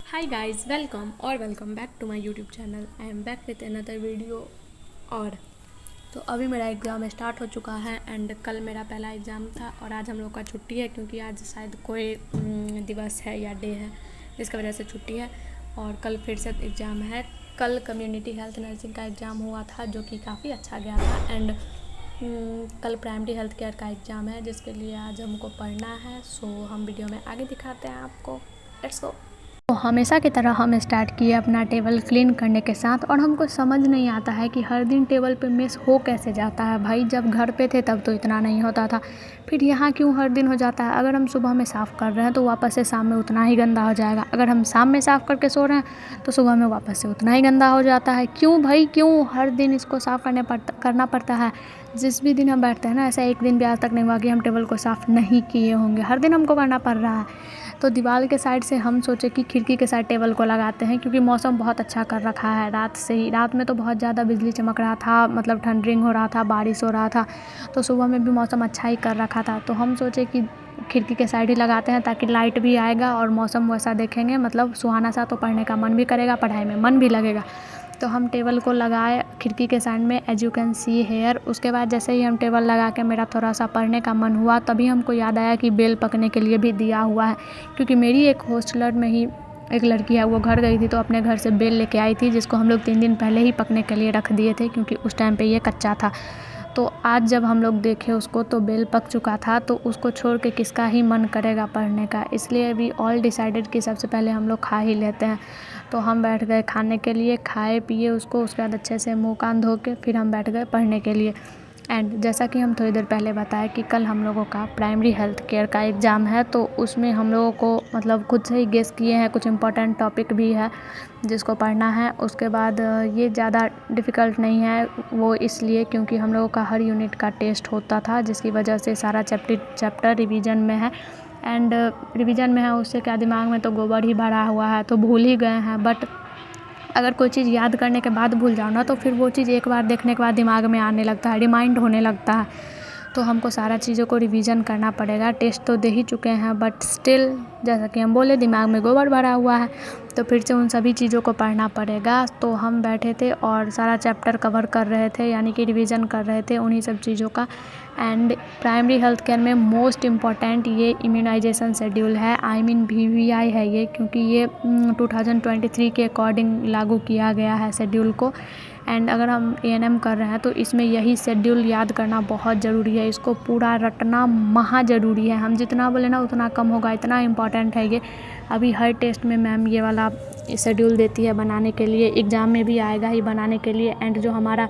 Hi guys, welcome back to my YouTube channel. I am back with another video. और तो अभी मेरा exam start हो चुका है एंड कल मेरा पहला एग्ज़ाम था और आज हम लोग का छुट्टी है क्योंकि आज शायद कोई दिवस है या डे है जिसकी वजह से छुट्टी है। और कल फिर से एग्ज़ाम है। कल कम्युनिटी हेल्थ नर्सिंग का एग्ज़ाम हुआ था जो कि काफ़ी अच्छा गया था एंड कल प्राइमरी हेल्थ केयर का एग्ज़ाम है जिसके लिए आज हमको पढ़ना है। सो हम वीडियो में आगे दिखाते हैं आपको। Let's go. तो हमेशा की तरह हम स्टार्ट किए अपना टेबल क्लीन करने के साथ और हमको समझ नहीं आता है कि हर दिन टेबल पे मिस हो कैसे जाता है। भाई जब घर पे थे तब तो इतना नहीं होता था, फिर यहाँ क्यों हर दिन हो जाता है। अगर हम सुबह में साफ़ कर रहे हैं तो वापस से शाम में उतना ही गंदा हो जाएगा। अगर हम शाम में साफ़ करके सो रहे हैं तो सुबह में वापस से उतना ही गंदा हो जाता है। क्यों भाई, क्यों हर दिन इसको साफ़ करना पड़ता है। जिस भी दिन हम बैठते हैं ना, ऐसा एक दिन भी आज तक नहीं हुआ कि हम टेबल को साफ़ नहीं किए होंगे। हर दिन हमको करना पड़ रहा है। तो दीवार के साइड से हम सोचे कि खिड़की के साइड टेबल को लगाते हैं क्योंकि मौसम बहुत अच्छा कर रखा है रात से ही। रात में तो बहुत ज़्यादा बिजली चमक रहा था, मतलब थंडरिंग हो रहा था, बारिश हो रहा था। तो सुबह में भी मौसम अच्छा ही कर रखा था। तो हम सोचे कि खिड़की के साइड ही लगाते हैं ताकि लाइट भी आएगा और मौसम वैसा देखेंगे, मतलब सुहाना सा, तो पढ़ने का मन भी करेगा, पढ़ाई में मन भी लगेगा। तो हम टेबल को लगाए खिड़की के साइड में, as you can see here. उसके बाद जैसे ही हम टेबल लगा के मेरा थोड़ा सा पढ़ने का मन हुआ तभी हमको याद आया कि बेल पकने के लिए भी दिया हुआ है। क्योंकि मेरी एक हॉस्टलर में ही एक लड़की है, वो घर गई थी तो अपने घर से बेल लेके आई थी जिसको हम लोग 3 दिन पहले ही पकने के लिए रख दिए थे क्योंकि उस टाइम पे ये कच्चा था। तो आज जब हम लोग देखे उसको तो बेल पक चुका था, तो उसको छोड़ के किसका ही मन करेगा पढ़ने का। इसलिए वी ऑल डिसाइडेड कि सबसे पहले हम लोग खा ही लेते हैं। तो हम बैठ गए खाने के लिए, खाए पिए उसको, उसके बाद अच्छे से मुँह कान धो के फिर हम बैठ गए पढ़ने के लिए। एंड जैसा कि हम थोड़ी देर पहले बताया कि कल हम लोगों का प्राइमरी हेल्थ केयर का एग्ज़ाम है, तो उसमें हम लोगों को मतलब खुद से ही गेस किए हैं, कुछ इम्पोर्टेंट टॉपिक भी है जिसको पढ़ना है। उसके बाद ये ज़्यादा डिफ़िकल्ट नहीं है, वो इसलिए क्योंकि हम लोगों का हर यूनिट का टेस्ट होता था जिसकी वजह से सारा चैप्टर रिवीजन में है। एंड रिवीजन में है उससे क्या, दिमाग में तो गोबर ही भरा हुआ है तो भूल ही गए हैं। बट अगर कोई चीज़ याद करने के बाद भूल जाओ ना तो फिर वो चीज़ एक बार देखने के बाद दिमाग में आने लगता है, रिमाइंड होने लगता है। तो हमको सारा चीज़ों को रिवीजन करना पड़ेगा। टेस्ट तो दे ही चुके हैं बट स्टिल जैसा कि हम बोले दिमाग में गोबर भरा हुआ है तो फिर से उन सभी चीज़ों को पढ़ना पड़ेगा। तो हम बैठे थे और सारा चैप्टर कवर कर रहे थे, यानी कि रिवीजन कर रहे थे उन्हीं सब चीज़ों का। एंड प्राइमरी हेल्थ केयर में मोस्ट इम्पॉर्टेंट ये इम्यूनाइजेशन शेड्यूल है, आई मीन VVI है ये, क्योंकि ये 2023 के अकॉर्डिंग लागू किया गया है शेड्यूल को। एंड अगर हम ANM कर रहे हैं तो इसमें यही शेड्यूल याद करना बहुत ज़रूरी है, इसको पूरा रटना महा ज़रूरी है। हम जितना बोले ना उतना कम होगा, इतना इम्पॉर्टेंट है ये। अभी हर टेस्ट में मैम ये वाला शेड्यूल देती है बनाने के लिए, एग्ज़ाम में भी आएगा ही बनाने के लिए। एंड जो हमारा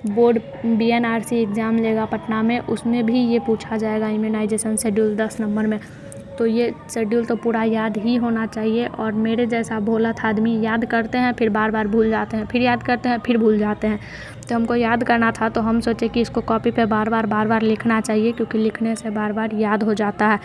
बोर्ड BNRC एग्ज़ाम लेगा पटना में, उसमें भी ये पूछा जाएगा इम्यूनाइजेशन शेड्यूल 10 नंबर में। तो ये शेड्यूल तो पूरा याद ही होना चाहिए। और मेरे जैसा भोला था आदमी याद करते हैं फिर बार बार भूल जाते हैं, फिर याद करते हैं फिर भूल जाते हैं। तो हमको याद करना था तो हम सोचे कि इसको कॉपी पे बार बार लिखना चाहिए क्योंकि लिखने से बार बार याद हो जाता है।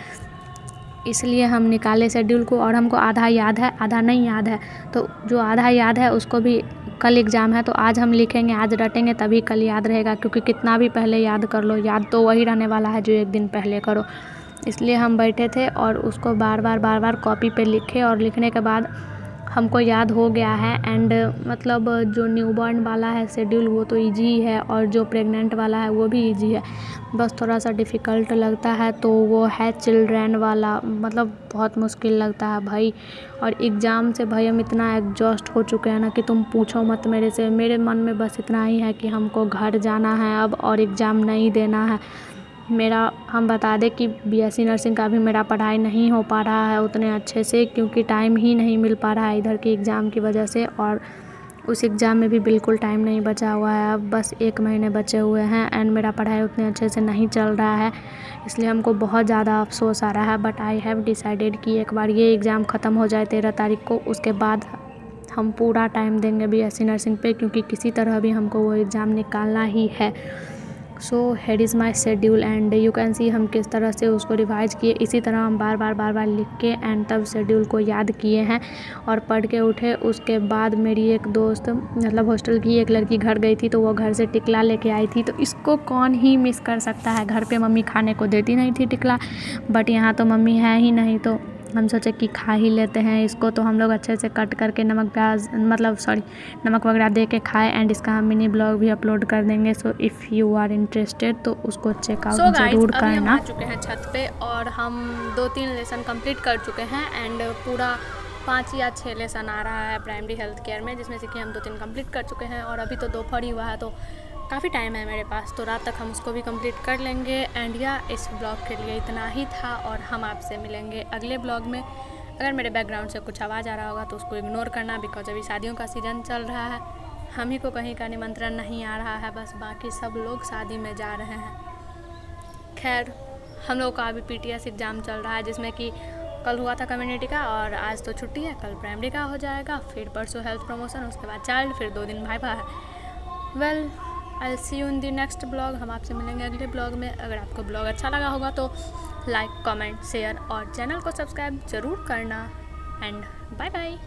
इसलिए हम निकाले शेड्यूल को और हमको आधा याद है आधा नहीं याद है। तो जो आधा याद है उसको भी कल एग्ज़ाम है तो आज हम लिखेंगे, आज रटेंगे तभी कल याद रहेगा। क्योंकि कितना भी पहले याद कर लो, याद तो वही रहने वाला है जो एक दिन पहले करो। इसलिए हम बैठे थे और उसको बार बार कॉपी पे लिखे और लिखने के बाद हमको याद हो गया है। एंड मतलब जो न्यूबॉर्न वाला है शेड्यूल वो तो इजी ही है और जो प्रेग्नेंट वाला है वो भी इजी है, बस थोड़ा सा डिफ़िकल्ट लगता है तो वो है चिल्ड्रन वाला, मतलब बहुत मुश्किल लगता है भाई। और एग्ज़ाम से भाई हम इतना एग्जॉस्ट हो चुके हैं ना कि तुम पूछो मत मेरे से। मेरे मन में बस इतना ही है कि हमको घर जाना है अब और एग्ज़ाम नहीं देना है। हम बता दें कि BSc नर्सिंग का भी मेरा पढ़ाई नहीं हो पा रहा है उतने अच्छे से क्योंकि टाइम ही नहीं मिल पा रहा है इधर की एग्ज़ाम की वजह से। और उस एग्ज़ाम में भी बिल्कुल टाइम नहीं बचा हुआ है, अब बस 1 महीने बचे हुए हैं। एंड मेरा पढ़ाई उतने अच्छे से नहीं चल रहा है, इसलिए हमको बहुत ज़्यादा अफसोस आ रहा है। बट आई हैव डिसाइडेड कि एक बार ये एग्ज़ाम ख़त्म हो जाए 13 तारीख को, उसके बाद हम पूरा टाइम देंगे BSc नर्सिंग पे क्योंकि किसी तरह भी हमको वो एग्ज़ाम निकालना ही है। So here is my schedule and you can सी हम किस तरह से उसको रिवाइज किए। इसी तरह हम बार बार लिख के एंड तब शेड्यूल को याद किए हैं और पढ़ के उठे। उसके बाद मेरी एक दोस्त, मतलब हॉस्टल की एक लड़की घर गई थी तो वो घर से टिकला लेके आई थी। तो इसको कौन ही मिस कर सकता है, घर पे मम्मी खाने को देती नहीं थी टिकला, बट यहाँ तो मम्मी है ही नहीं तो हम सोचे कि खा ही लेते हैं इसको, तो हम लोग अच्छे से कट करके नमक प्याज नमक वगैरह दे के खाए। एंड इसका हम मिनी ब्लॉग भी अपलोड कर देंगे। So if you are interested तो उसको चेकआउट ज़रूर करना। हम आ चुके हैं छत पे और हम 2-3 लेसन कंप्लीट कर चुके हैं एंड पूरा 5 या 6 लेसन आ रहा है प्राइमरी हेल्थ केयर में, जिसमें से कि हम 2-3 कंप्लीट कर चुके हैं और अभी तो दोपहर ही हुआ है, तो काफ़ी टाइम है मेरे पास, तो रात तक हम उसको भी कंप्लीट कर लेंगे। एंड या इस ब्लॉग के लिए इतना ही था और हम आपसे मिलेंगे अगले ब्लॉग में। अगर मेरे बैकग्राउंड से कुछ आवाज़ आ रहा होगा तो उसको इग्नोर करना, बिकॉज अभी शादियों का सीज़न चल रहा है। हम ही को कहीं का निमंत्रण नहीं आ रहा है, बस बाकी सब लोग शादी में जा रहे हैं। खैर, हम लोग का अभी PTS एग्ज़ाम चल रहा है, जिसमें कि कल हुआ था कम्युनिटी का और आज तो छुट्टी है, कल प्राइमरी का हो जाएगा, फिर परसों हेल्थ प्रमोशन, उसके बाद चाइल्ड, फिर 2 दिन भाई है। Well, I see you in the next blog. हम आपसे मिलेंगे अगले ब्लॉग में। अगर आपको ब्लॉग अच्छा लगा होगा तो लाइक, कमेंट, शेयर और चैनल को सब्सक्राइब ज़रूर करना। And bye bye.